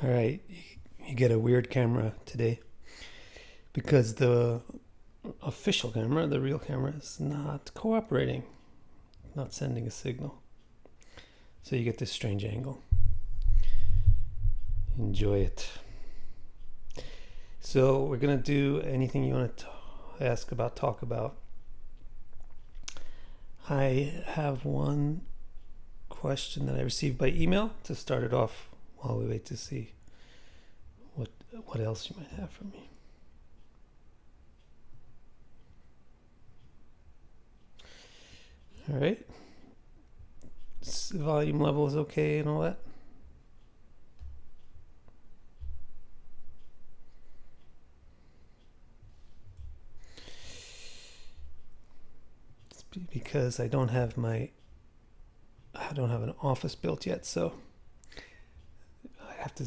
All right, you get a weird camera today because the official camera, the real camera, is not cooperating, not sending a signal. So you get this strange angle. Enjoy it. So we're going to do anything you want to ask about, talk about. I have one question that I received by email to start it off while we wait to see what else you might have for me. All right. Volume level is okay and all that. It's because I don't have an office built yet, so I have to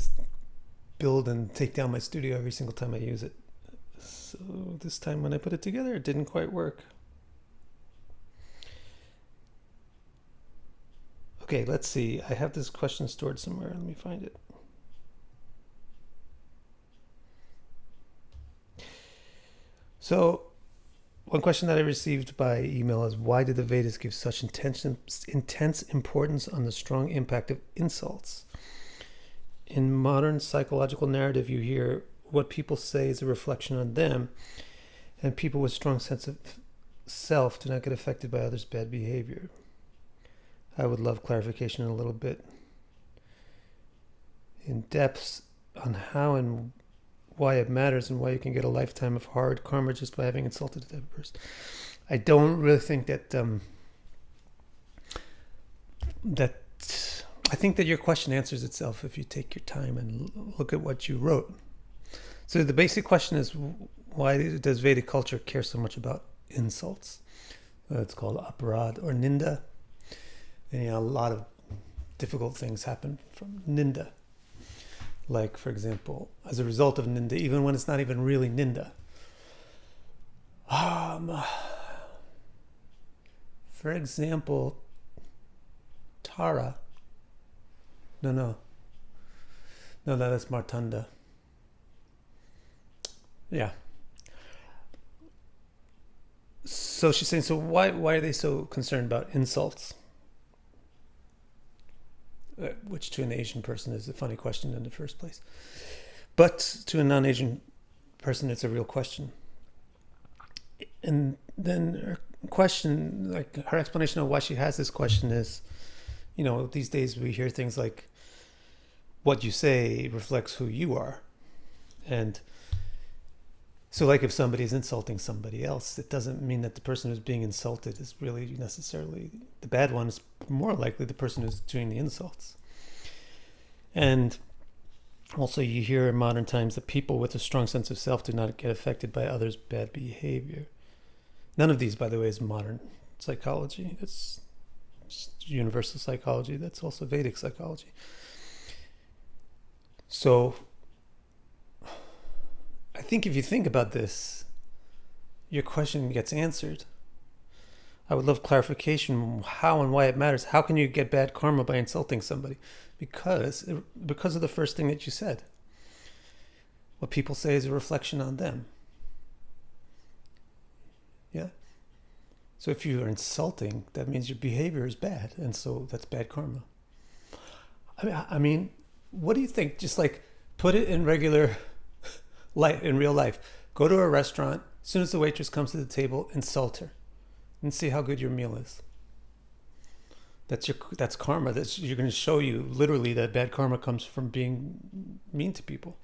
build and take down my studio every single time I use it. So this time when I put it together, it didn't quite work. Okay, let's see. I have this question stored somewhere. Let me find it. So, one question that I received by email is, why did the Vedas give such intense importance on the strong impact of insults? In modern psychological narrative, you hear what people say is a reflection on them, and people with strong sense of self do not get affected by others' bad behavior. I would love clarification a little bit in depth on how and why it matters and why you can get a lifetime of hard karma just by having insulted that person. I don't really think that I think that your question answers itself if you take your time and look at what you wrote. So the basic question is, why does Vedic culture care so much about insults? It's called aparad or ninda. And, a lot of difficult things happen from ninda. Like, for example, as a result of ninda, even when it's not even really ninda. For example, Tara. No, that's Martanda. Yeah. So she's saying, so why are they so concerned about insults? Which to an Asian person is a funny question in the first place. But to a non-Asian person, it's a real question. And then her question, like her explanation of why she has this question is, these days we hear things like, what you say reflects who you are. And so like if somebody is insulting somebody else, it doesn't mean that the person who's being insulted is really necessarily the bad one. It's more likely the person who's doing the insults. And also you hear in modern times that people with a strong sense of self do not get affected by others' bad behavior. None of these, by the way, is modern psychology. It's universal psychology. That's also Vedic psychology. So I think if you think about this, your question gets answered. I would love clarification how and why it matters. How can you get bad karma by insulting somebody? Because of the first thing that you said. What people say is a reflection on them. Yeah? So if you are insulting, that means your behavior is bad, and so that's bad karma. I mean, what do you think? Just like put it in regular life, in real life. Go to a restaurant, as soon as the waitress comes to the table, insult her and see how good your meal is. That's karma. You're going to show you literally that bad karma comes from being mean to people.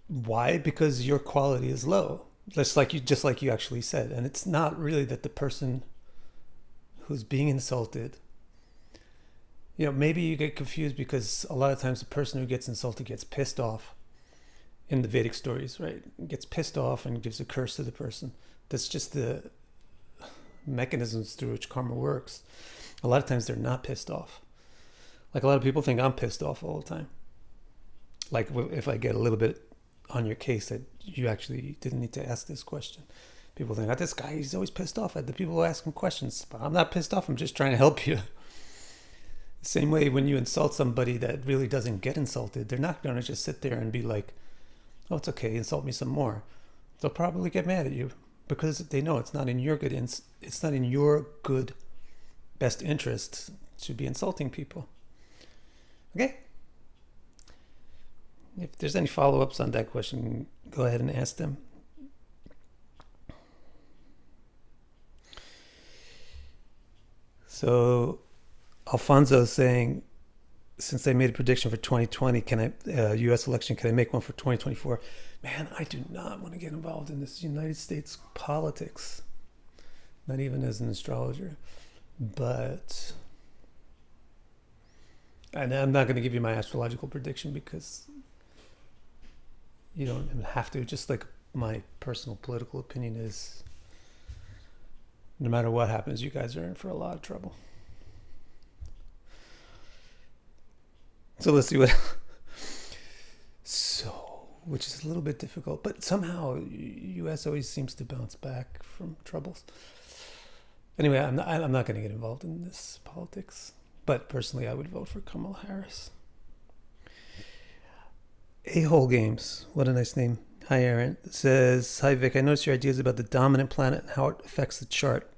Why? Because your quality is low. Just like you actually said. And it's not really that the person who's being insulted, maybe you get confused because a lot of times the person who gets insulted gets pissed off in the Vedic stories, right? Gets pissed off and gives a curse to the person. That's just the mechanisms through which karma works. A lot of times they're not pissed off. Like a lot of people think I'm pissed off all the time. Like if I get a little bit on your case that you actually didn't need to ask this question. People think, this guy, he's always pissed off at the people who ask him questions. But I'm not pissed off. I'm just trying to help you. Same way when you insult somebody that really doesn't get insulted, they're not going to just sit there and be like, oh, it's okay, insult me some more. They'll probably get mad at you because they know it's not in your it's not in your good best interest to be insulting people. Okay? If there's any follow-ups on that question, go ahead and ask them. So Alfonso is saying, since I made a prediction for 2020, U.S. election, can I make one for 2024? Man, I do not want to get involved in this United States politics. Not even as an astrologer. But, and I'm not going to give you my astrological prediction because you don't have to. Just like my personal political opinion is, no matter what happens, you guys are in for a lot of trouble. So let's see what. So, which is a little bit difficult, but somehow U.S. always seems to bounce back from troubles. Anyway, I'm not going to get involved in this politics, but personally, I would vote for Kamala Harris. A-Hole Games, what a nice name. Hi, Aaron. It says, hi, Vic. I noticed your ideas about the dominant planet and how it affects the chart.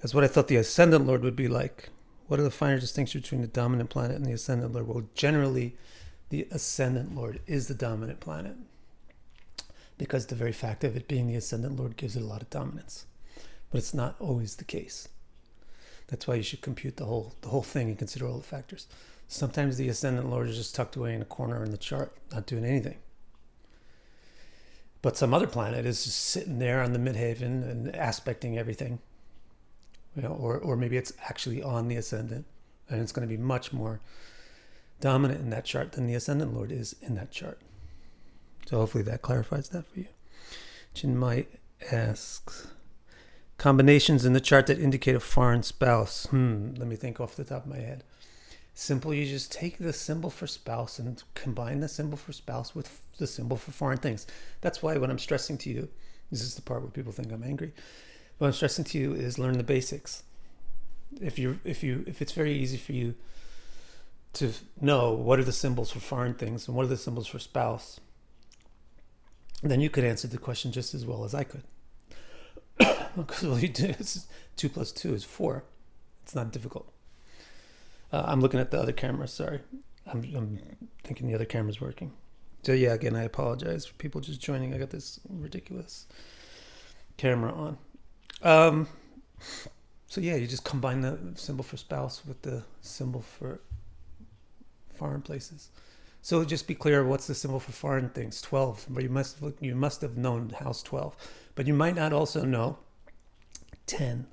That's what I thought the ascendant lord would be like. What are the finer distinctions between the dominant planet and the ascendant lord? Well, generally, the ascendant lord is the dominant planet because the very fact of it being the ascendant lord gives it a lot of dominance. But it's not always the case. That's why you should compute the whole thing and consider all the factors. Sometimes the ascendant lord is just tucked away in a corner in the chart, not doing anything. But some other planet is just sitting there on the midheaven and aspecting everything. You know, or maybe it's actually on the ascendant, and it's going to be much more dominant in that chart than the ascendant lord is in that chart. So hopefully that clarifies that for you. Chinmay asks, combinations in the chart that indicate a foreign spouse. Let me think off the top of my head. Simple, you just take the symbol for spouse and combine the symbol for spouse with the symbol for foreign things. That's why when I'm stressing to you, this is the part where people think I'm angry. What I'm stressing to you is learn the basics. If it's very easy for you to know what are the symbols for foreign things and what are the symbols for spouse, then you could answer the question just as well as I could. Because all you do is 2 + 2 is 4. It's not difficult. I'm looking at the other camera. Sorry, I'm thinking the other camera's working. So yeah, again, I apologize for people just joining. I got this ridiculous camera on. So yeah, you just combine the symbol for spouse with the symbol for foreign places. So just be clear, what's the symbol for foreign things? 12. But you must have known house 12, but you might not also know 10,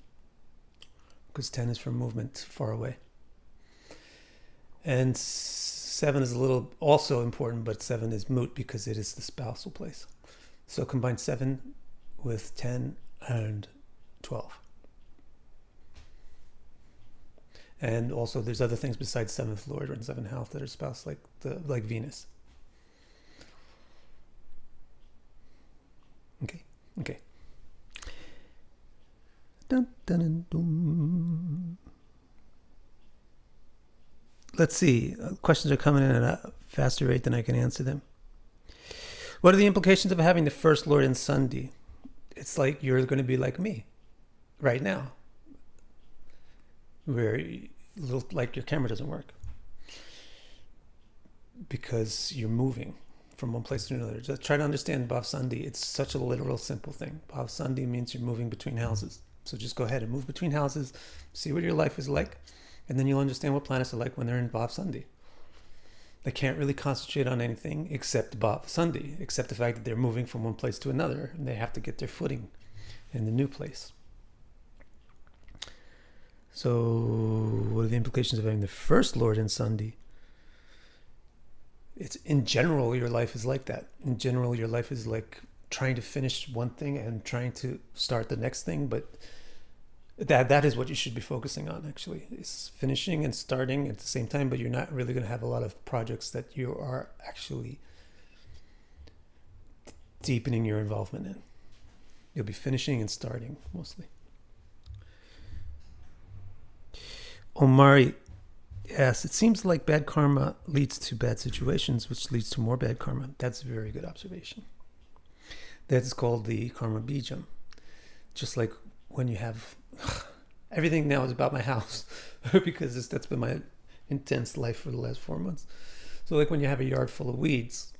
because 10 is for movement far away. And 7 is a little also important, but 7 is moot because it is the spousal place. So combine 7 with 10 and 12. And also there's other things besides 7th lord and 7th house that are spouse, like Venus. Okay. Dun, dun, dun, dun. Let's see. Questions are coming in at a faster rate than I can answer them. What are the implications of having the first lord in Sunday? It's like you're going to be like me right now, where like your camera doesn't work because you're moving from one place to another. Just try to understand Bhav Sandhi. It's such a literal, simple thing. Bhav Sandhi means you're moving between houses. So just go ahead and move between houses, see what your life is like, and then you'll understand what planets are like when they're in Bhav Sandhi. They can't really concentrate on anything except Bhav Sandhi, except the fact that they're moving from one place to another, and they have to get their footing in the new place. So what are the implications of having the first lord in Sandhi? It's in general, your life is like that. In general, your life is like trying to finish one thing and trying to start the next thing, but that is what you should be focusing on, actually, is finishing and starting at the same time, but you're not really going to have a lot of projects that you are actually deepening your involvement in. You'll be finishing and starting, mostly. Omari asks, it seems like bad karma leads to bad situations, which leads to more bad karma. That's a very good observation. That's called the karma bijam. Just like when you have... Everything now is about my house because that's been my intense life for the last 4 months. So like when you have a yard full of weeds,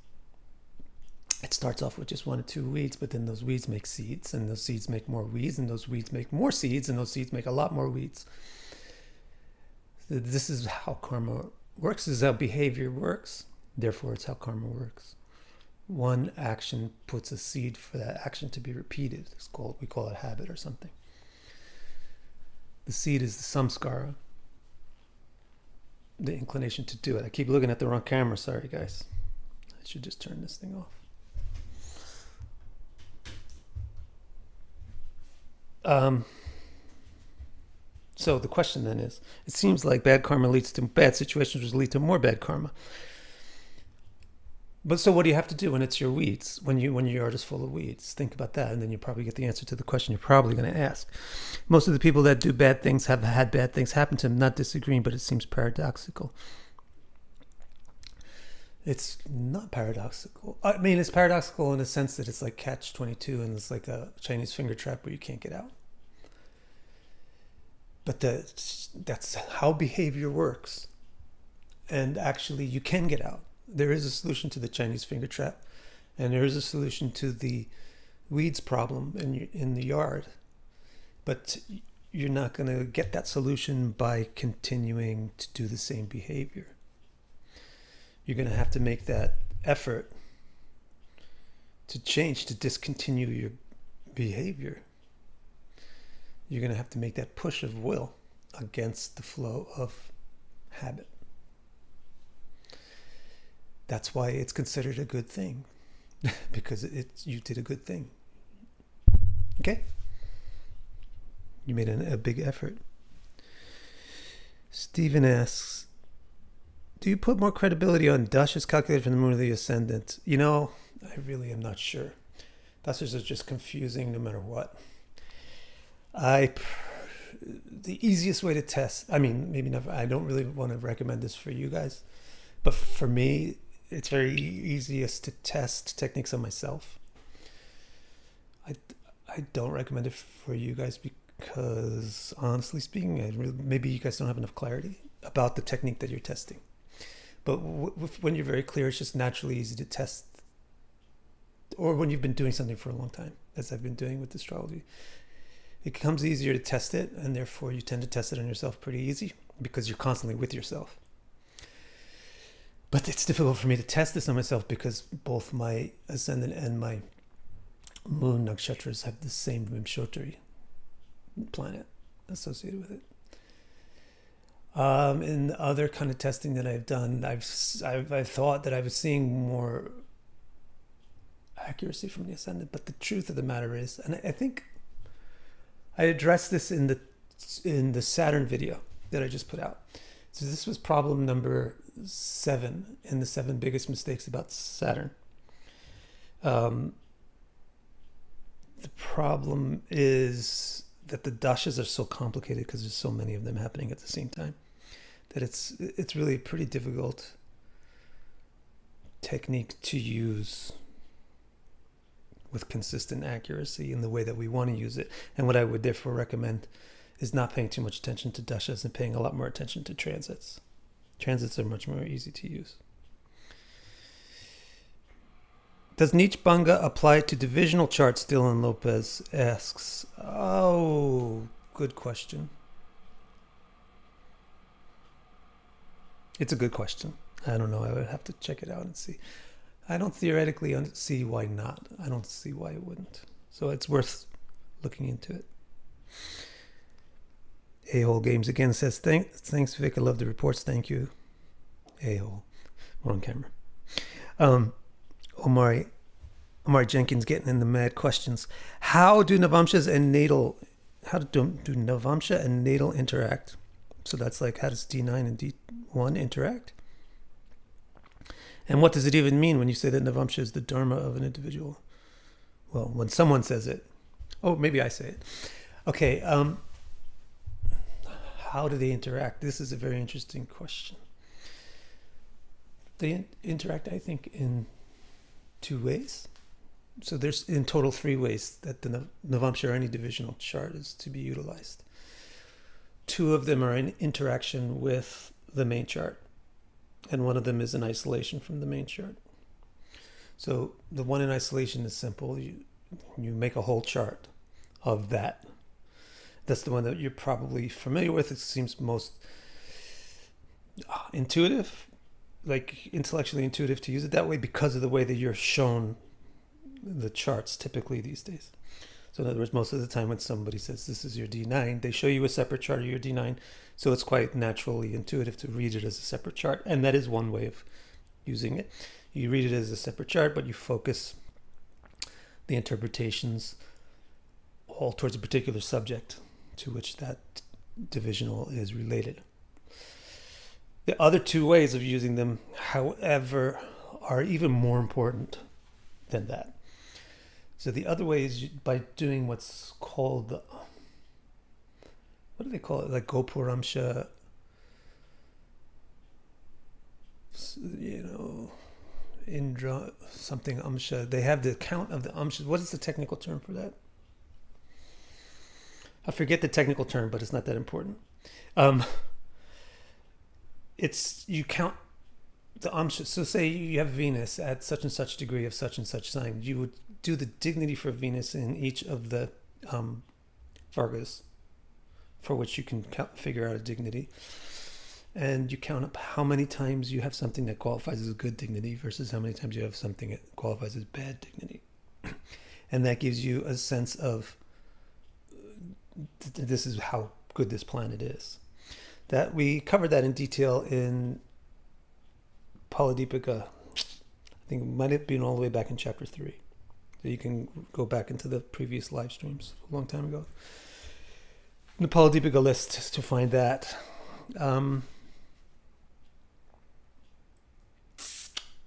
it starts off with just 1 or 2 weeds, but then those weeds make seeds, and those seeds make more weeds, and those weeds make more seeds, and those seeds make a lot more weeds. So this is how karma works. This is how behavior works. Therefore, it's how karma works. One action puts a seed for that action to be repeated. We call it habit or something. The seed is the samskara, the inclination to do it. I keep looking at the wrong camera. Sorry, guys. I should just turn this thing off. So the question then is, it seems like bad karma leads to bad situations, which lead to more bad karma. But so what do you have to do when it's your weeds, when your yard is full of weeds? Think about that, and then you probably get the answer to the question you're probably going to ask. Most of the people that do bad things have had bad things happen to them, not disagreeing, but it seems paradoxical. It's not paradoxical. I mean, it's paradoxical in the sense that it's like catch-22, and it's like a Chinese finger trap where you can't get out. But that's how behavior works. And actually, you can get out. There is a solution to the Chinese finger trap, and there is a solution to the weeds problem in the yard. But you're not going to get that solution by continuing to do the same behavior. You're going to have to make that effort to change, to discontinue your behavior. You're going to have to make that push of will against the flow of habit. That's why it's considered a good thing, because you did a good thing. Okay? You made a big effort. Stephen asks, do you put more credibility on dashes calculated from the moon or the ascendant? You know, I really am not sure. Dashes are just confusing no matter what. The easiest way to test, I mean, maybe never, I don't really want to recommend this for you guys, but for me, it's very easiest to test techniques on myself. I don't recommend it for you guys because, honestly speaking, maybe you guys don't have enough clarity about the technique that you're testing. But when you're very clear, it's just naturally easy to test. Or when you've been doing something for a long time, as I've been doing with astrology, it becomes easier to test it, and therefore you tend to test it on yourself pretty easy because you're constantly with yourself. But it's difficult for me to test this on myself because both my ascendant and my moon nakshatras have the same Vimshotari planet associated with it. In other kind of testing that I've done, I've thought that I was seeing more accuracy from the ascendant, but the truth of the matter is, and I think I addressed this in the Saturn video that I just put out. So this was problem number 7 in the 7 biggest mistakes about Saturn. The problem is that the dashas are so complicated because there's so many of them happening at the same time that it's really a pretty difficult technique to use with consistent accuracy in the way that we want to use it. And what I would therefore recommend is not paying too much attention to dashas and paying a lot more attention to transits. Transits are much more easy to use. Does Nietzsche Banga apply to divisional charts? Dylan Lopez asks. Oh, good question. It's a good question. I don't know. I would have to check it out and see. I don't theoretically see why not. I don't see why it wouldn't. So it's worth looking into it. A-Hole Games again says, thanks, Vic. I love the reports. Thank you. A-Hole. We're on camera. Omari Jenkins getting in the mad questions. How do Navamsha and natal interact? So that's like, how does D9 and D1 interact? And what does it even mean when you say that Navamsha is the dharma of an individual? Well, when someone says it. Oh, maybe I say it. Okay. how do they interact? This is a very interesting question. They interact, I think, in two ways. So there's in total three ways that the Navamsha or any divisional chart is to be utilized. Two of them are in interaction with the main chart, and one of them is in isolation from the main chart. So the one in isolation is simple. You make a whole chart of that. That's the one that you're probably familiar with. It seems most intuitive, like intellectually intuitive to use it that way because of the way that you're shown the charts typically these days. So in other words, most of the time when somebody says this is your D9, they show you a separate chart of your D9. So it's quite naturally intuitive to read it as a separate chart. And that is one way of using it. You read it as a separate chart, but you focus the interpretations all towards a particular subject to which that divisional is related. The other two ways of using them, however, are even more important than that. So the other way is by doing what's called, what do they call it? Like Gopuramsha, Indra, something Amsha. They have the count of the Amshas. What is the technical term for that? I forget the technical term, but it's not that important. It's, you count the Amshas. So say you have Venus at such and such degree of such and such sign. You would do the dignity for Venus in each of the Vargas for which you can figure out a dignity. And you count up how many times you have something that qualifies as a good dignity versus how many times you have something that qualifies as bad dignity. And that gives you a sense of this is how good this planet is. That we covered that in detail in Paladipika. I think it might have been all the way back in chapter 3. So you can go back into the previous live streams a long time ago. In the Paladipika list to find that.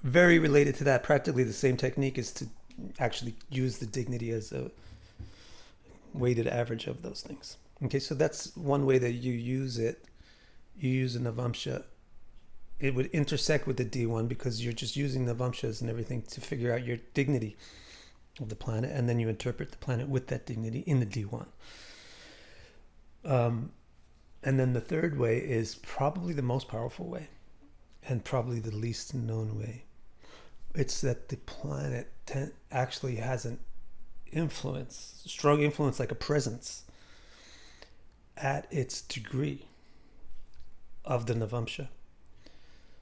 Very related to that, practically the same technique is to actually use the dignity as a weighted average of those things. Okay, so that's one way that you use it. You use a Navamsha. It would intersect with the D1 because you're just using Navamshas and everything to figure out your dignity of the planet, and then you interpret the planet with that dignity in the D1. And then the third way is probably the most powerful way and probably the least known way. It's that the planet actually has an influence, strong influence, like a presence at its degree of the Navamsha.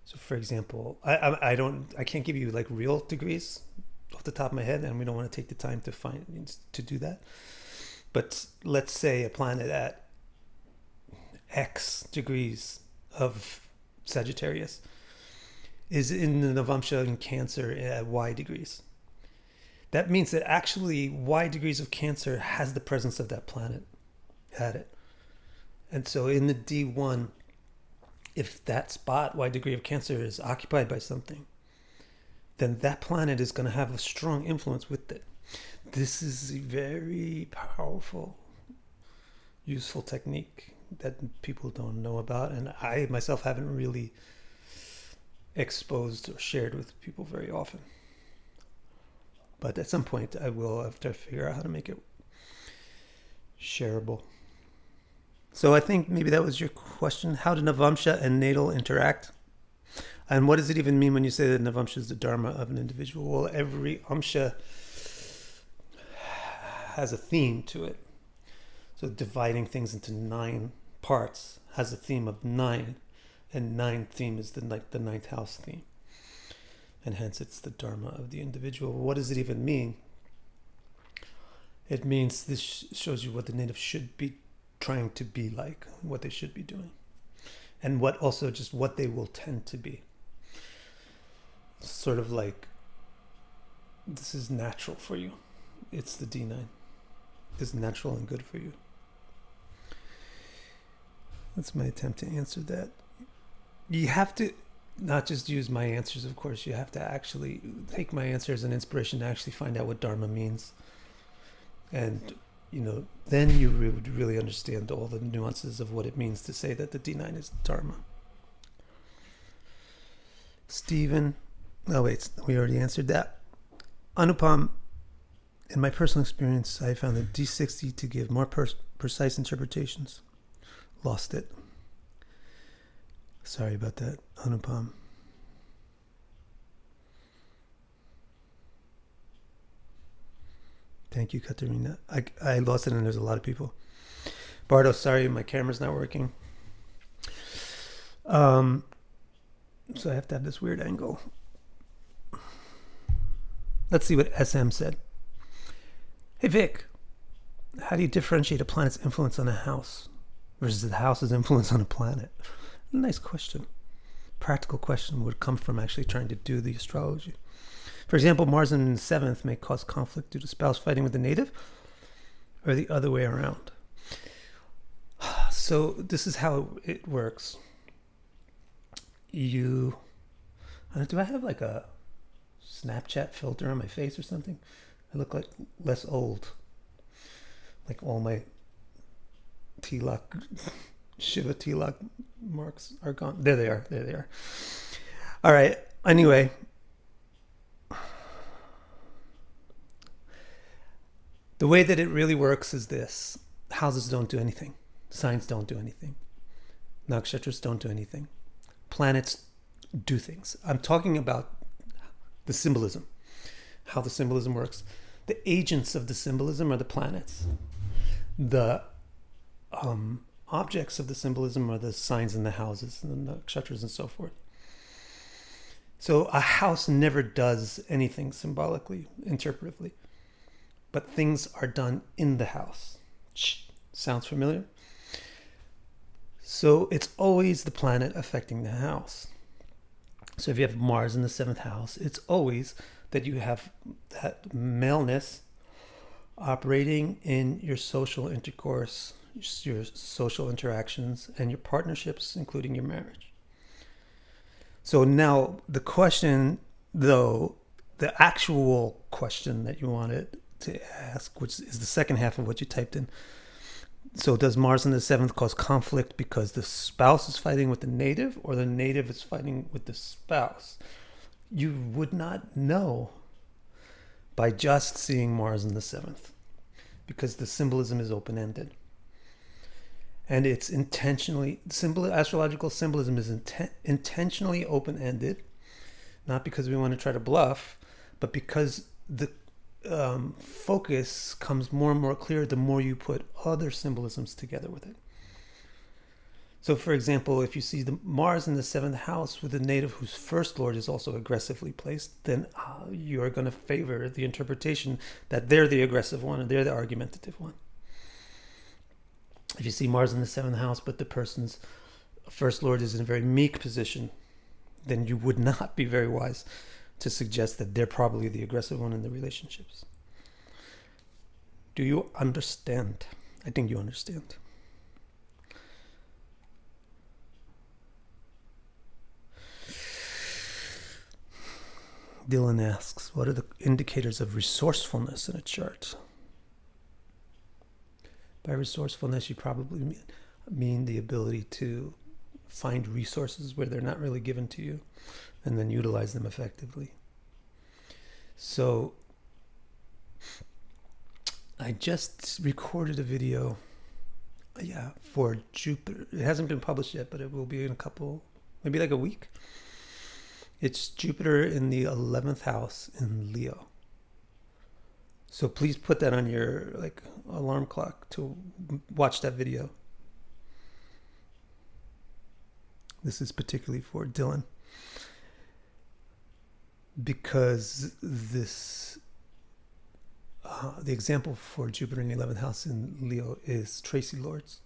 So for example, I can't give you like real degrees off the top of my head, and we don't want to take the time to do that. But let's say a planet at X degrees of Sagittarius is in the Navamsha in Cancer at Y degrees. That means that actually Y degrees of Cancer has the presence of that planet at it. And so in the D1, if that spot, Y degree of Cancer, is occupied by something, then that planet is going to have a strong influence with it. This is a very powerful, useful technique that people don't know about, and I myself haven't really exposed or shared with people very often. But at some point I will have to figure out how to make it shareable. So I think maybe that was your question. How do Navamsha and natal interact? And what does it even mean when you say that Navamsha is the dharma of an individual? Well, every Amsha has a theme to it. So dividing things into 9 parts has a theme of 9. And 9th theme is the 9th house theme. And hence it's the dharma of the individual. What does it even mean? It means this shows you what the native should be trying to be like, what they should be doing, and what also just what they will tend to be. Sort of like, this is natural for you. It's the D9. It's natural and good for you. That's my attempt to answer that. You have to not just use my answers, of course. You have to actually take my answer as an inspiration to actually find out what dharma means. And then you would really understand all the nuances of what it means to say that the D9 is Dharma. Stephen, wait, we already answered that. Anupam, in my personal experience, I found the D60 to give more precise interpretations. Lost it. Sorry about that, Anupam. Thank you, Katerina. I lost it, and there's a lot of people. Bardo, sorry, my camera's not working. So I have to have this weird angle. Let's see what SM said. Hey, Vic, how do you differentiate a planet's influence on a house versus the house's influence on a planet? Nice question. Practical question would come from actually trying to do the astrology. For example, Mars in the 7th may cause conflict due to spouse fighting with the native, or the other way around. So this is how it works. Do I have like a Snapchat filter on my face or something? I look like less old. Like all my Shiva Tilak marks are gone. There they are. All right. Anyway. The way that it really works is this. Houses don't do anything. Signs don't do anything. Nakshatras don't do anything. Planets do things. I'm talking about the symbolism, how the symbolism works. The agents of the symbolism are the planets. The objects of the symbolism are the signs in the houses and the nakshatras and so forth. So a house never does anything symbolically, interpretively, but things are done in the house. Sounds familiar? So it's always the planet affecting the house. So if you have Mars in the 7th house, it's always that you have that maleness operating in your social intercourse, your social interactions, and your partnerships, including your marriage. So now the question, though, the actual question that you wanted to ask, which is the second half of what you typed in. So does Mars in the 7th cause conflict because the spouse is fighting with the native, or the native is fighting with the spouse? You would not know by just seeing Mars in the 7th, because the symbolism is open-ended. And it's intentionally, astrological symbolism is intentionally open-ended, not because we want to try to bluff, but because the focus comes more and more clear the more you put other symbolisms together with it. So, for example, if you see the Mars in the 7th house with a native whose first lord is also aggressively placed, then you are going to favor the interpretation that they're the aggressive one and they're the argumentative one. If you see Mars in the 7th house, but the person's first lord is in a very meek position, then you would not be very wise to suggest that they're probably the aggressive one in the relationships. Do you understand? I think you understand. Dylan asks, what are the indicators of resourcefulness in a chart? By resourcefulness, you probably mean the ability to find resources where they're not really given to you and then utilize them effectively. So I just recorded a video for Jupiter. It hasn't been published yet, but it will be in a couple, maybe like a week. It's Jupiter in the 11th house in Leo. So please put that on your alarm clock to watch that video. This is particularly for Dylan, because this the example for Jupiter in the 11th house in Leo is Tracy Lords.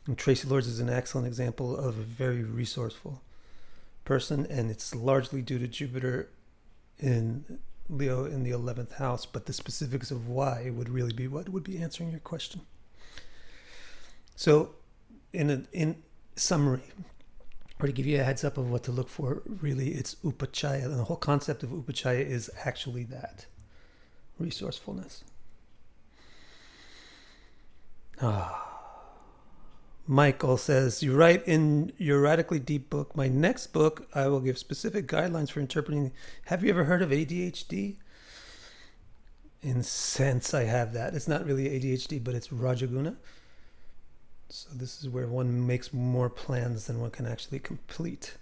And Tracy Lords is an excellent example of a very resourceful person, and it's largely due to Jupiter in Leo in the 11th house, but the specifics of why would really be what would be answering your question. So in summary, or to give you a heads up of what to look for, really it's upachaya, and the whole concept of upachaya is actually that, resourcefulness. Michael says, you write in your radically deep book, my next book, I will give specific guidelines for interpreting. Have you ever heard of ADHD? In sense, I have that. It's not really ADHD, but it's Rajaguna. So this is where one makes more plans than one can actually complete.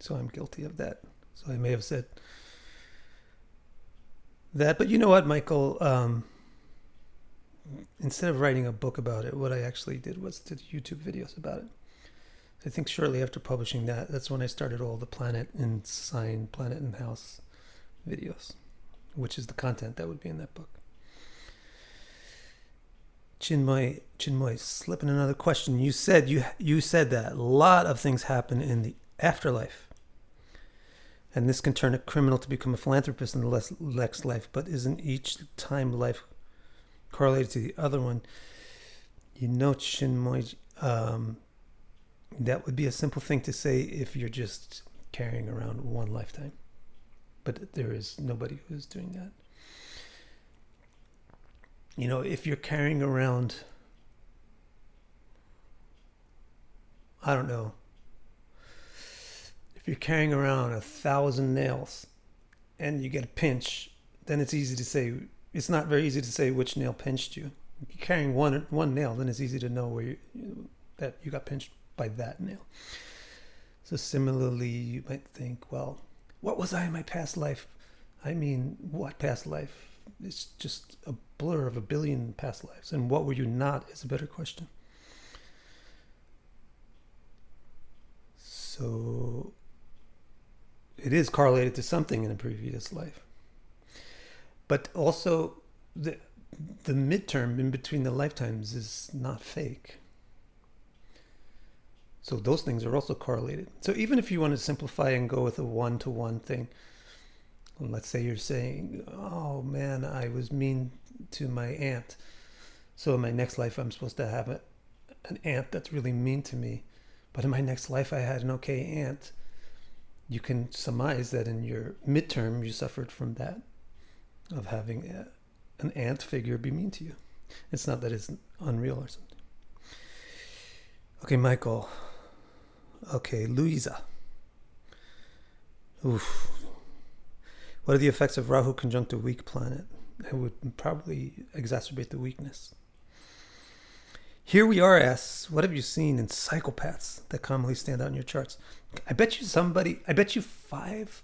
So I'm guilty of that. So I may have said that. But you know what, Michael? Instead of writing a book about it, what I actually did was did YouTube videos about it. I think shortly after publishing that, that's when I started all the planet and sign, planet and house videos, which is the content that would be in that book. Chinmoy, slip in another question. You said that a lot of things happen in the afterlife, and this can turn a criminal to become a philanthropist in the next life. But isn't each time life correlated to the other one? You know, Chinmoy, that would be a simple thing to say if you're just carrying around one lifetime. But there is nobody who's doing that. You know, if you're carrying around, I don't know, if you're carrying around 1,000 nails and you get a pinch, then it's easy to say, it's not very easy to say which nail pinched you. If you're carrying one nail, then it's easy to know that you got pinched by that nail. So similarly, you might think, well, what was I in my past life? I mean, what past life? It's just a blur of a billion past lives. And what were you not is a better question. So it is correlated to something in a previous life. But also the midterm in between the lifetimes is not fake. So those things are also correlated. So even if you want to simplify and go with a one-to-one thing, let's say you're saying, oh man, I was mean to my aunt. So in my next life, I'm supposed to have an aunt that's really mean to me. But in my next life, I had an okay aunt. You can surmise that in your midterm, you suffered from that, of having an aunt figure be mean to you. It's not that it's unreal or something. Okay, Michael. Okay, Louisa. Oof. What are the effects of Rahu conjunct a weak planet? It would probably exacerbate the weakness. Here we are asks, what have you seen in psychopaths that commonly stand out in your charts? I bet you 5.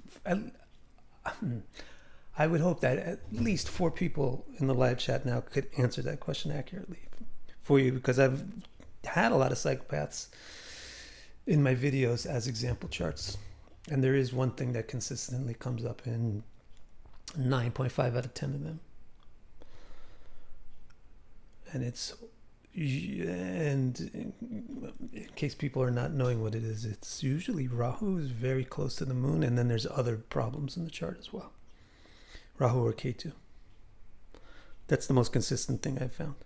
I would hope that at least 4 people in the live chat now could answer that question accurately for you, because I've had a lot of psychopaths in my videos as example charts. And there is one thing that consistently comes up in 9.5 out of 10 of them. And in case people are not knowing what it is, it's usually Rahu is very close to the moon, and then there's other problems in the chart as well. Rahu or Ketu. That's the most consistent thing I've found.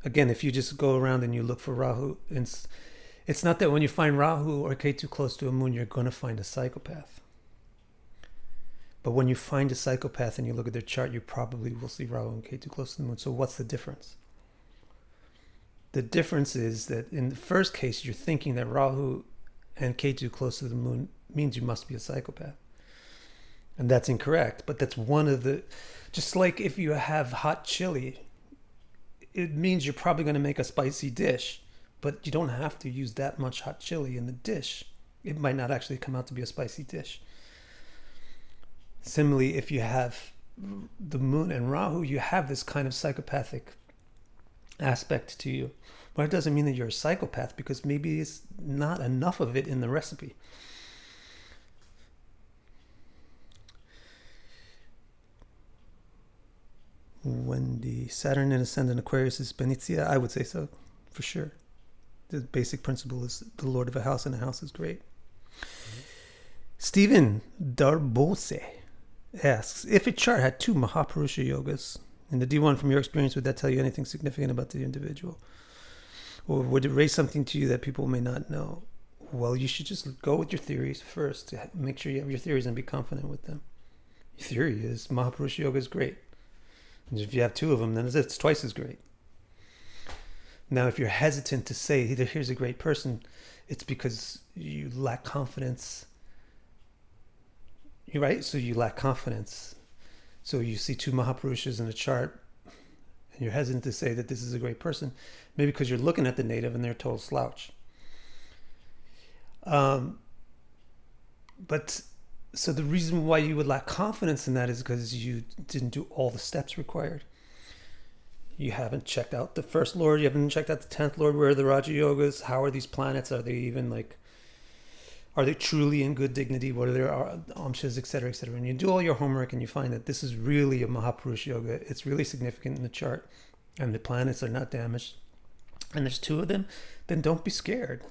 Again, if you just go around and you look for Rahu, it's not that when you find Rahu or Ketu close to a moon, you're going to find a psychopath. But when you find a psychopath and you look at their chart, you probably will see Rahu and Ketu close to the moon. So what's the difference? The difference is that in the first case, you're thinking that Rahu and Ketu close to the moon means you must be a psychopath. And that's incorrect. But that's one of the... Just like if you have hot chili, it means you're probably going to make a spicy dish. But you don't have to use that much hot chili in the dish. It might not actually come out to be a spicy dish. Similarly, if you have the moon and Rahu, you have this kind of psychopathic aspect to you. But it doesn't mean that you're a psychopath, because maybe it's not enough of it in the recipe. Wendy, Saturn in Ascendant Aquarius is Benicia? I would say so, for sure. The basic principle is the lord of a house, and a house is great. Mm-hmm. Stephen Darbose asks, if a chart had 2 Mahapurusha yogas in the D1, from your experience, would that tell you anything significant about the individual? Or would it raise something to you that people may not know? Well, you should just go with your theories first to make sure you have your theories and be confident with them. Your theory is Mahapurusha yoga is great. And if you have 2 of them, then it's twice as great. Now, if you're hesitant to say, here's a great person, it's because you lack confidence. You're right? So you lack confidence. So you see two Mahapurushas in a chart, and you're hesitant to say that this is a great person, maybe because you're looking at the native and they're a total slouch. But so the reason why you would lack confidence in that is because you didn't do all the steps required. You haven't checked out the first lord. You haven't checked out the 10th lord. Where are the Raja Yogas? How are these planets? Are they even like, are they truly in good dignity? What are their amshas, et cetera, et cetera? And you do all your homework and you find that this is really a Mahapurush Yoga. It's really significant in the chart and the planets are not damaged. And there's two of them. Then don't be scared.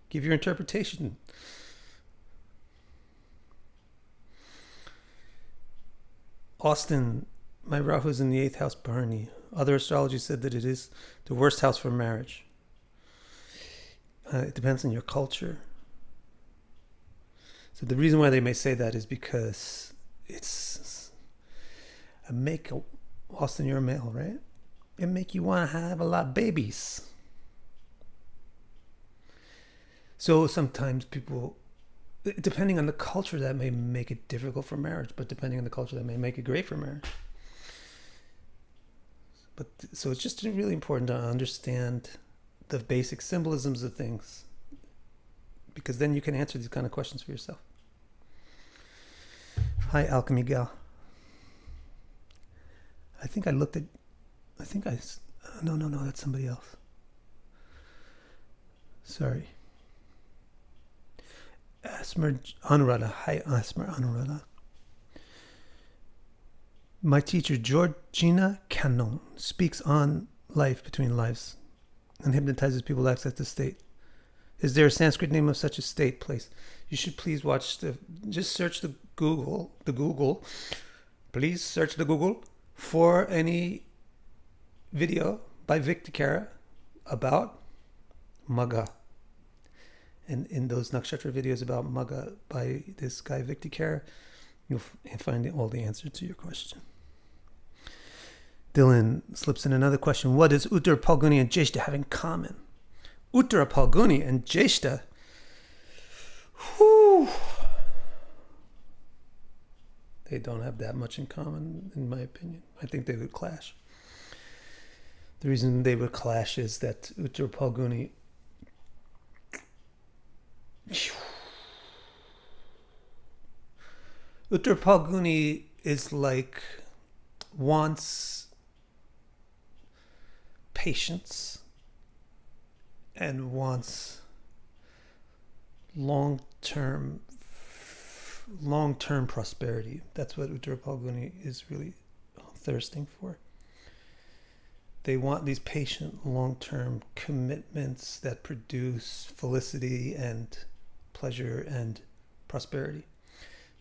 Give your interpretation. Austin, my Rahu's in the 8th house, Barney. Other astrology said that it is the worst house for marriage. It depends on your culture. So the reason why they may say that is because it's Austin, you're a male, right? It make you want to have a lot of babies. So sometimes people, depending on the culture, that may make it difficult for marriage, but depending on the culture, that may make it great for marriage. But so it's just really important to understand the basic symbolisms of things, because then you can answer these kind of questions for yourself. Hi, Alchemy Gal. No, that's somebody else. Sorry. Asmer Anuradha. Hi, Asmer Anuradha. My teacher, Georgina Cannon, speaks on life between lives and hypnotizes people to access the state. Is there a Sanskrit name of such a state, place? You should please just search the Google. Please search the Google for any video by Vic DiCara about Magga. And in those nakshatra videos about Magga by this guy Vic DiCara, you'll find all the answer to your question. Dylan slips in another question. What does Uttara Palguni and Jeshta have in common? Uttara Palguni and Jeshta, they don't have that much in common, in my opinion. I think they would clash. The reason they would clash is that Uttara Palguni is like, wants patience and wants long-term prosperity. That's what Uttara Palguni is really thirsting for. They want these patient, long-term commitments that produce felicity and pleasure and prosperity.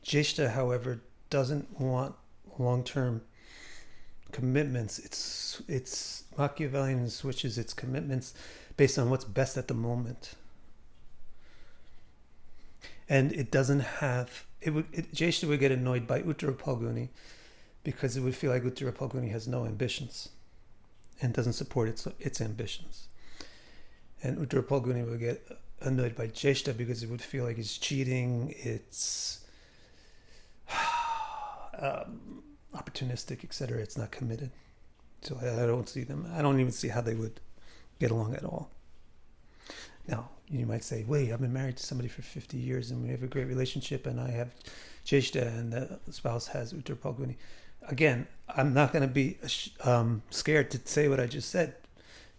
Jeshta, however, doesn't want long-term commitments. It's Machiavellian, switches its commitments based on what's best at the moment. And it doesn't have, Jeshta would get annoyed by Uttara Palguni because it would feel like Uttara Palguni has no ambitions and doesn't support its ambitions. And Uttara Palguni would get annoyed by Jeshta because it would feel like it's cheating, it's opportunistic, etc. It's not committed. So I don't see them. I don't even see how they would get along at all. Now, you might say, wait, I've been married to somebody for 50 years and we have a great relationship and I have Jeshta and the spouse has Uttara Palguni. Again, I'm not going to be scared to say what I just said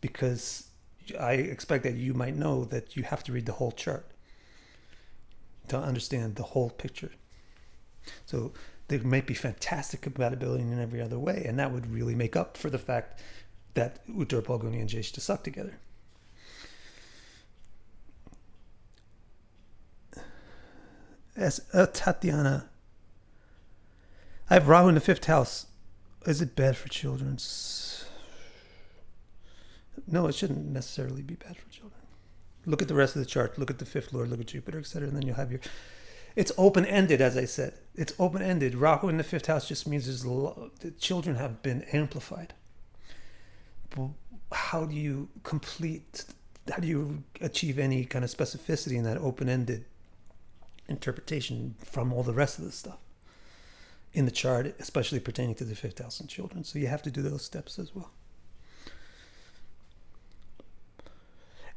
because I expect that you might know that you have to read the whole chart to understand the whole picture. So there might be fantastic compatibility in every other way, and that would really make up for the fact that Uttara Palguni and Jeshta suck together. As Tatiana, I have Rahu in the 5th house. Is it bad for children? No, it shouldn't necessarily be bad for children. Look at the rest of the chart. Look at the 5th lord. Look at Jupiter, etc. And then you'll have your... It's open-ended, as I said. It's open-ended. Rahu in the 5th house just means the children have been amplified. how do you achieve any kind of specificity in that open-ended interpretation from all the rest of the stuff in the chart, especially pertaining to the fifth house and children? So you have to do those steps as well.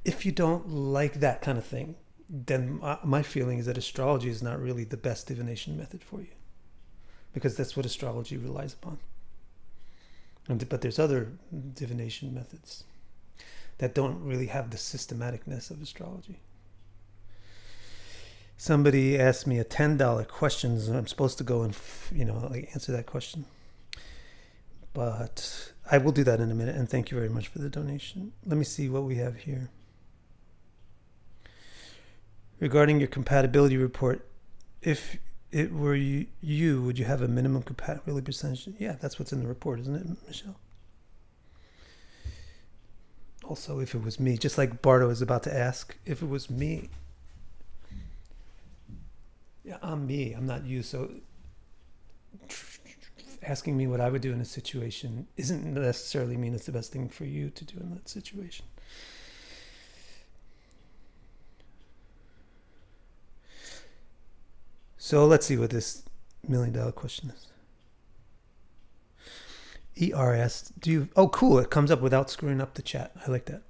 If you don't like that kind of thing, then my feeling is that astrology is not really the best divination method for you, because that's what astrology relies upon. But there's other divination methods that don't really have the systematicness of astrology. Somebody asked me a $10 question, and I'm supposed to go and answer that question. But I will do that in a minute, and thank you very much for the donation. Let me see what we have here. Regarding your compatibility report, if it were you, would you have a minimum compatibility percentage? Yeah, that's what's in the report, isn't it, Michelle? Also, if it was me, just like Bardo is about to ask, if it was me, yeah, I'm me, I'm not you. So asking me what I would do in a situation isn't necessarily mean it's the best thing for you to do in that situation. So let's see what this $1 million question is. ERS, oh cool, it comes up without screwing up the chat. I like that.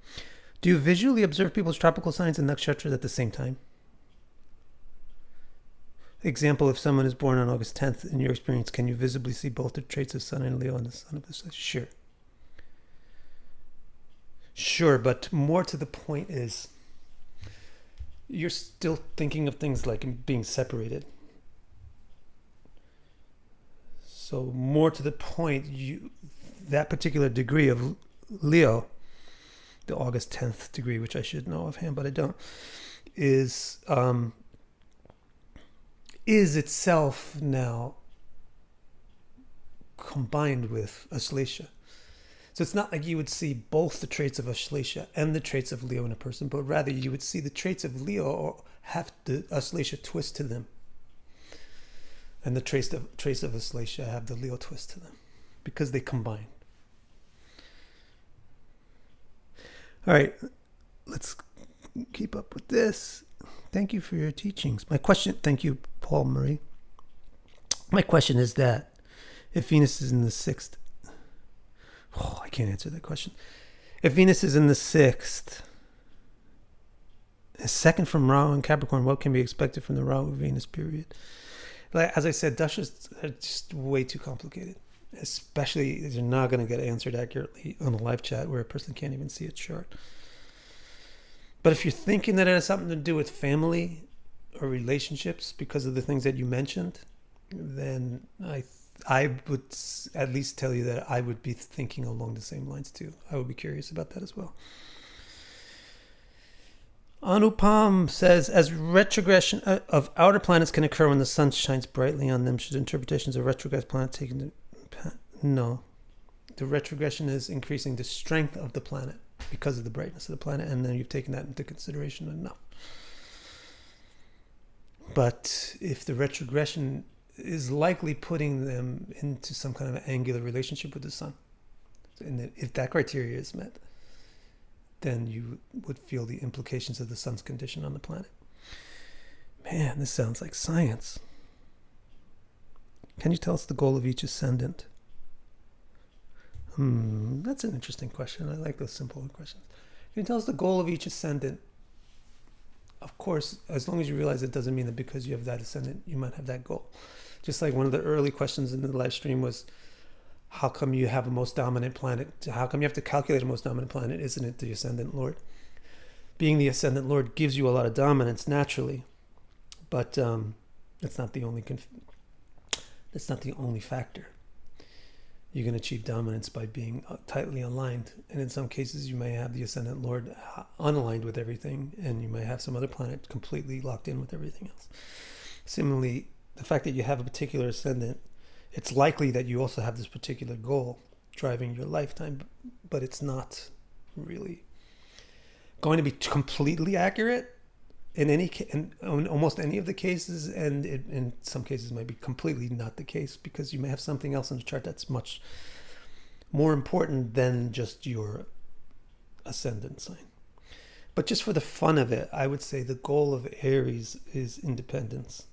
Do you visually observe people's tropical signs and nakshatras at the same time? Example, if someone is born on August 10th, in your experience, can you visibly see both the traits of Sun and Leo and the Sun of the Sun? Sure. Sure, but more to the point is, you're still thinking of things like being separated. So more to the point, that particular degree of Leo, the August 10th degree, which I should know offhand, but I don't, is itself now combined with Ashlesha. So it's not like you would see both the traits of Ashlesha and the traits of Leo in a person, but rather you would see the traits of Leo or have the Ashlesha twist to them. And the traits of Ashlesha have the Leo twist to them because they combine. All right, let's keep up with this. Thank you for your teachings. My question, thank you, Paul Marie. My question is that if Venus is in the 6th, I can't answer that question. If Venus is in the 6th, second from Rahu and Capricorn, what can be expected from the Rahu-Venus period? Like, as I said, dashas are just way too complicated. Especially, you're not going to get answered accurately on a live chat where a person can't even see a chart. But if you're thinking that it has something to do with family or relationships because of the things that you mentioned, then I would at least tell you that I would be thinking along the same lines too. I would be curious about that as well. Anupam says, as retrogression of outer planets can occur when the sun shines brightly on them, should interpretations of retrograde planet take into... No. The retrogression is increasing the strength of the planet because of the brightness of the planet, and then you've taken that into consideration enough. But if the retrogression is likely putting them into some kind of angular relationship with the sun, and if that criteria is met, then you would feel the implications of the sun's condition on the planet. Man, this sounds like science. Can you tell us the goal of each ascendant? That's an interesting question. I like those simple questions. Can you tell us the goal of each ascendant? Of course, as long as you realize it doesn't mean that because you have that ascendant, you might have that goal. Just like one of the early questions in the live stream was, how come you have a most dominant planet? How come you have to calculate a most dominant planet? Isn't it the ascendant lord? Being the ascendant lord gives you a lot of dominance naturally, but it's not the only it's not the only factor. You can achieve dominance by being tightly aligned, and in some cases you may have the ascendant lord unaligned with everything, and you may have some other planet completely locked in with everything else. Similarly, the fact that you have a particular ascendant, it's likely that you also have this particular goal driving your lifetime, but it's not really going to be completely accurate in almost any of the cases, and in some cases might be completely not the case because you may have something else in the chart that's much more important than just your ascendant sign. But just for the fun of it, I would say the goal of Aries is independence.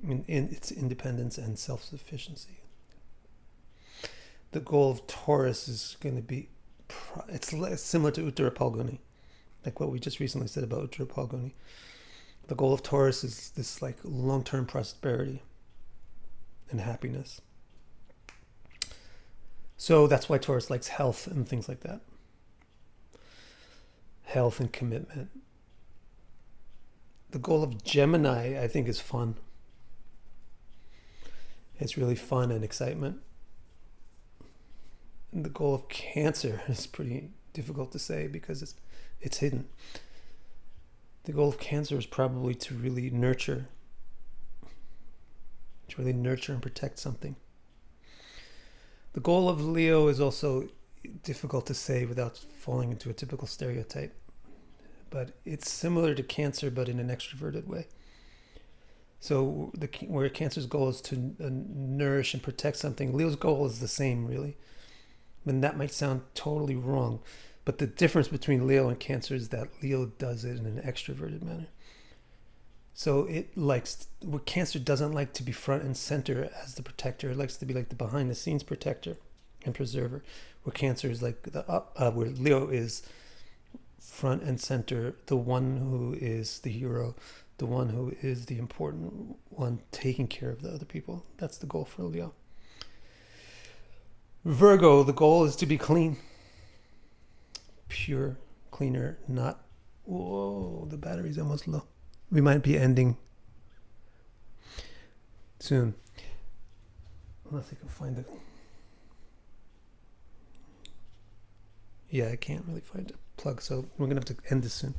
I mean, it's independence and self-sufficiency. The goal of Taurus is going to be, it's similar to Uttara Phalguni, like what we just recently said about Uttara Phalguni. The goal of Taurus is this like long-term prosperity and happiness. So that's why Taurus likes health and things like that. Health and commitment. The goal of Gemini, I think, is fun. It's really fun and excitement. And the goal of Cancer is pretty difficult to say because it's hidden. The goal of Cancer is probably to really nurture and protect something. The goal of Leo is also difficult to say without falling into a typical stereotype. But it's similar to Cancer, but in an extroverted way. So where Cancer's goal is to nourish and protect something, Leo's goal is the same, really. And that might sound totally wrong. But the difference between Leo and Cancer is that Leo does it in an extroverted manner. So where Cancer doesn't like to be front and center as the protector. It likes to be like the behind the scenes protector and preserver. Where Cancer is like where Leo is front and center, the one who is the hero, the one who is the important one, taking care of the other people. That's the goal for Leo. Virgo, the goal is to be clean. Pure, cleaner, not... Whoa, the battery's almost low. We might be ending soon. Unless I can find it. Yeah, I can't really find a plug, so we're going to have to end this soon.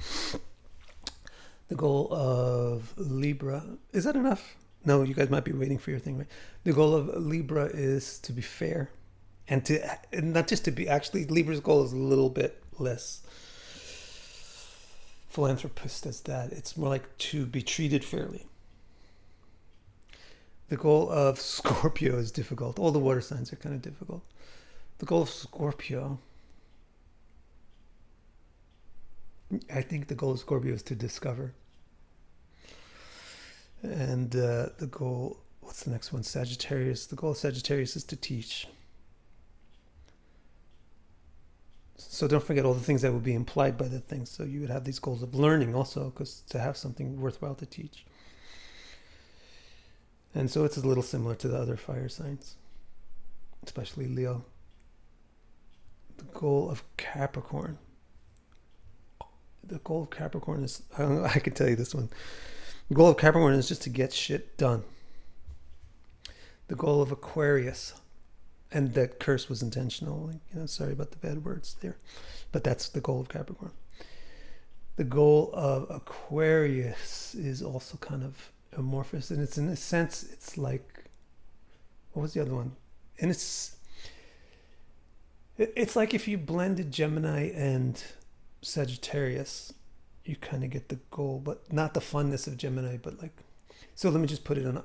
The goal of Libra... Is that enough? No, you guys might be waiting for your thing, right? The goal of Libra is to be fair. And not just to be... Actually, Libra's goal is a little bit less philanthropist as that. It's more like to be treated fairly. The goal of Scorpio is difficult. All the water signs are kind of difficult. The goal of Scorpio... I think the goal of Scorpio is to discover. And the goal... What's the next one? Sagittarius. The goal of Sagittarius is to teach. So don't forget all the things that would be implied by the things. So you would have these goals of learning also, because to have something worthwhile to teach. And so it's a little similar to the other fire signs, especially Leo. The goal of Capricorn. The goal of Capricorn is, I can tell you this one. The goal of Capricorn is just to get shit done. The goal of Aquarius, and that curse was intentional. Sorry about the bad words there. But that's the goal of Capricorn. The goal of Aquarius is also kind of amorphous. And it's in a sense, it's like, what was the other one? And it's like if you blended Gemini and Sagittarius, you kind of get the goal, but not the funness of Gemini, but like, so let me just put it on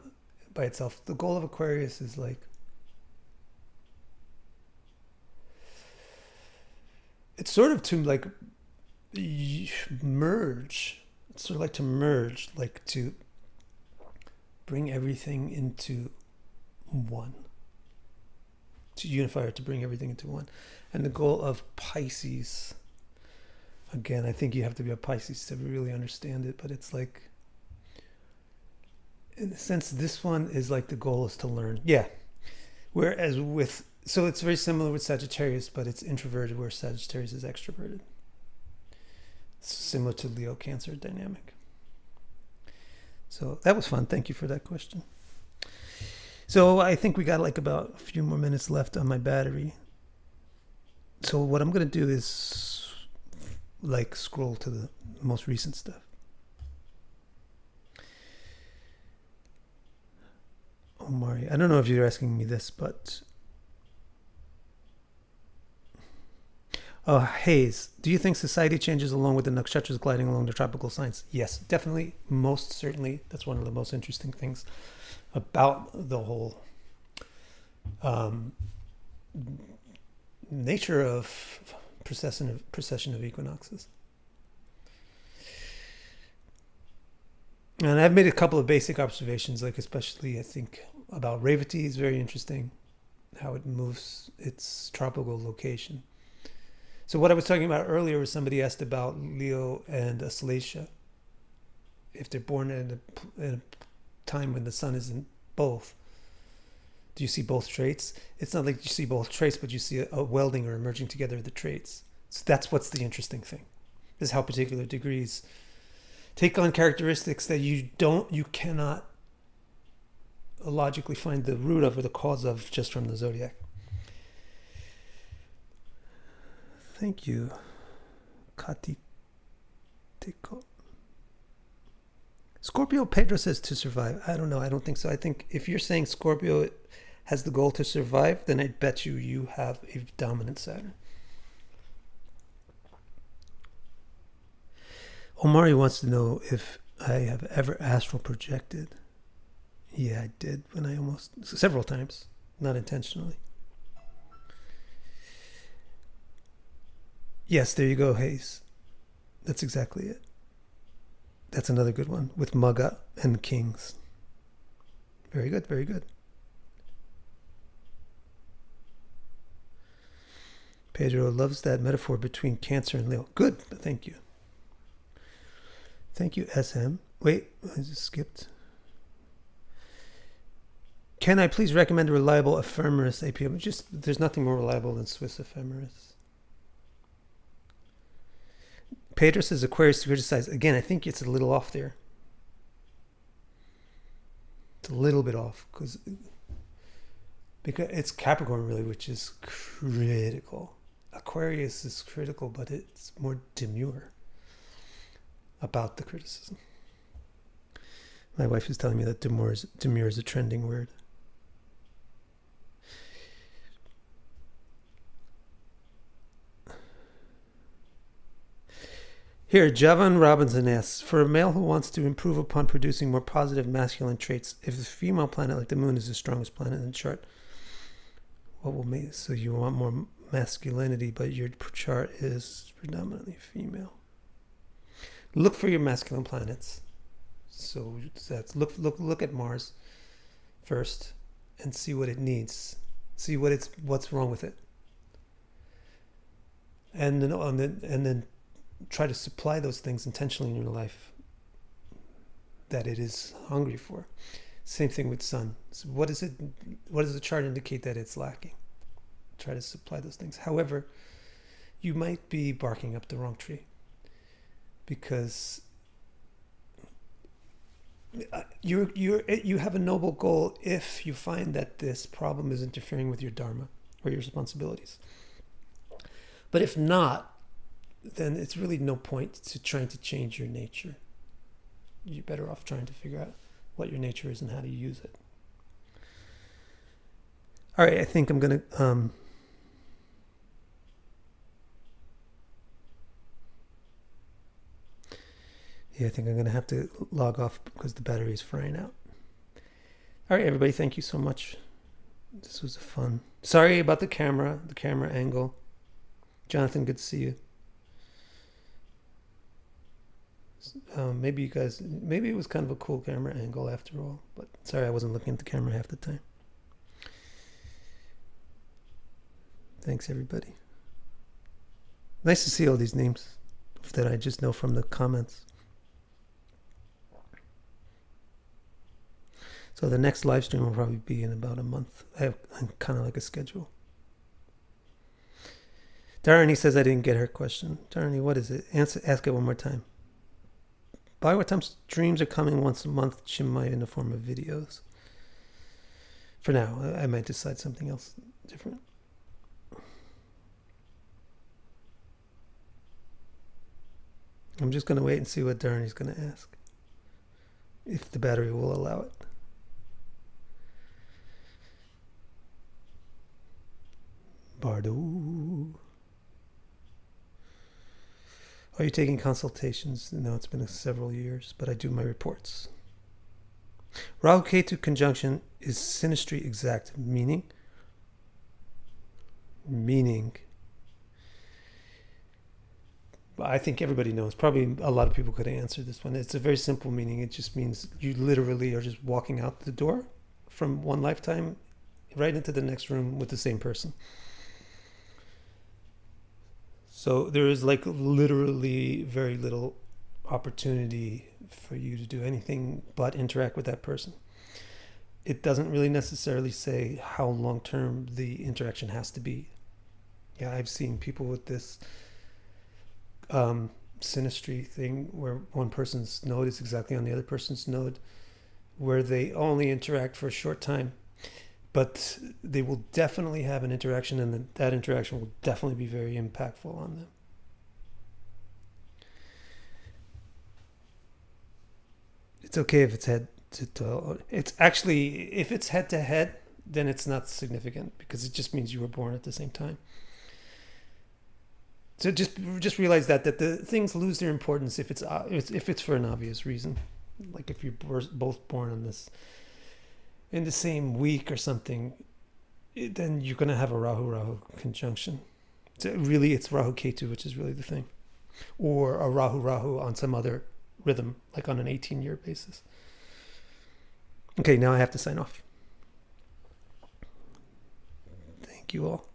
by itself. The goal of Aquarius is like, it's sort of to like merge. It's sort of like to merge, like to bring everything into one. To unify or to bring everything into one. And the goal of Pisces, again, I think you have to be a Pisces to really understand it, but it's like, in a sense, this one is like the goal is to learn. Yeah. Whereas so it's very similar with Sagittarius, but it's introverted, where Sagittarius is extroverted. It's similar to Leo Cancer dynamic. So that was fun. Thank you for that question. So I think we got like about a few more minutes left on my battery. So what I'm going to do is like scroll to the most recent stuff. Oh, Mari, I don't know if you're asking me this, but Hayes, do you think society changes along with the nakshatras gliding along the tropical signs? Yes, definitely, most certainly. That's one of the most interesting things about the whole nature of precession of equinoxes. And I've made a couple of basic observations, like especially I think about Revati is very interesting, how it moves its tropical location. So what I was talking about earlier was somebody asked about Leo and Aslacia. If they're born in a time when the sun is in both, do you see both traits? It's not like you see both traits, but you see a welding or a merging together of the traits. So that's what's the interesting thing. This is how particular degrees take on characteristics that you cannot logically find the root of or the cause of just from the zodiac. Thank you, Kati Teko. Scorpio, Pedro says to survive. I don't know. I don't think so. I think if you're saying Scorpio has the goal to survive, then I bet you have a dominant Saturn. Omari wants to know if I have ever astral projected. Yeah, I did several times, not intentionally. Yes, there you go, Hayes. That's exactly it. That's another good one with Maga and Kings. Very good, very good. Pedro loves that metaphor between Cancer and Leo. Good, thank you. Thank you, SM. Wait, I just skipped. Can I please recommend a reliable ephemeris APM? There's nothing more reliable than Swiss ephemeris. Pedro says Aquarius to criticize. Again, I think it's a little off there. It's a little bit off because it's Capricorn really, which is critical. Aquarius is critical, but it's more demure about the criticism. My wife is telling me that demure is a trending word. Here, Javan Robinson asks, for a male who wants to improve upon producing more positive masculine traits, if the female planet like the moon is the strongest planet in the chart, what will make so you want more masculinity, but your chart is predominantly female? Look for your masculine planets. So that's look at Mars first and see what it needs. See what's wrong with it. And then try to supply those things intentionally in your life that it is hungry for. Same thing with Sun. So what does the chart indicate that it's lacking? Try to supply those things. However, you might be barking up the wrong tree, because you have a noble goal if you find that this problem is interfering with your dharma or your responsibilities. But if not, then it's really no point to trying to change your nature. You're better off trying to figure out what your nature is and how to use it. All right, I think I'm going to... I think I'm going to have to log off because the battery is frying out. All right, everybody, thank you so much. This was fun. Sorry about the camera angle. Jonathan, good to see you. Maybe it was kind of a cool camera angle after all, but sorry I wasn't looking at the camera half the time. Thanks, everybody. Nice to see all these names that I just know from the comments. So the next live stream will probably be in about a month. I'm kind of like a schedule. Darnie says I didn't get her question. Darnie, what is it? Ask it one more time. By what time streams are coming once a month, Chinmay, in the form of videos? For now, I might decide something else different. I'm just going to wait and see what Darnie's going to ask, if the battery will allow it. Bardo. Are you taking consultations? No, it's been several years, but I do my reports. Rahu Ketu conjunction is synastry exact, meaning I think everybody knows. Probably a lot of people could answer this one. It's a very simple meaning. It just means you literally are just walking out the door from one lifetime right into the next room with the same person. So there is like literally very little opportunity for you to do anything but interact with that person. It doesn't really necessarily say how long-term the interaction has to be. Yeah, I've seen people with this synastry thing where one person's node is exactly on the other person's node, where they only interact for a short time, but they will definitely have an interaction, and that interaction will definitely be very impactful on them. It's okay if it's head to toe. It's actually, if it's head to head, then it's not significant because it just means you were born at the same time. So just realize that the things lose their importance if it's for an obvious reason, like if you're both born on this in the same week or something, then you're gonna have a Rahu conjunction. So really, it's Rahu Ketu, which is really the thing, or a Rahu on some other rhythm, like on an 18-year basis. Okay, now I have to sign off. Thank you all.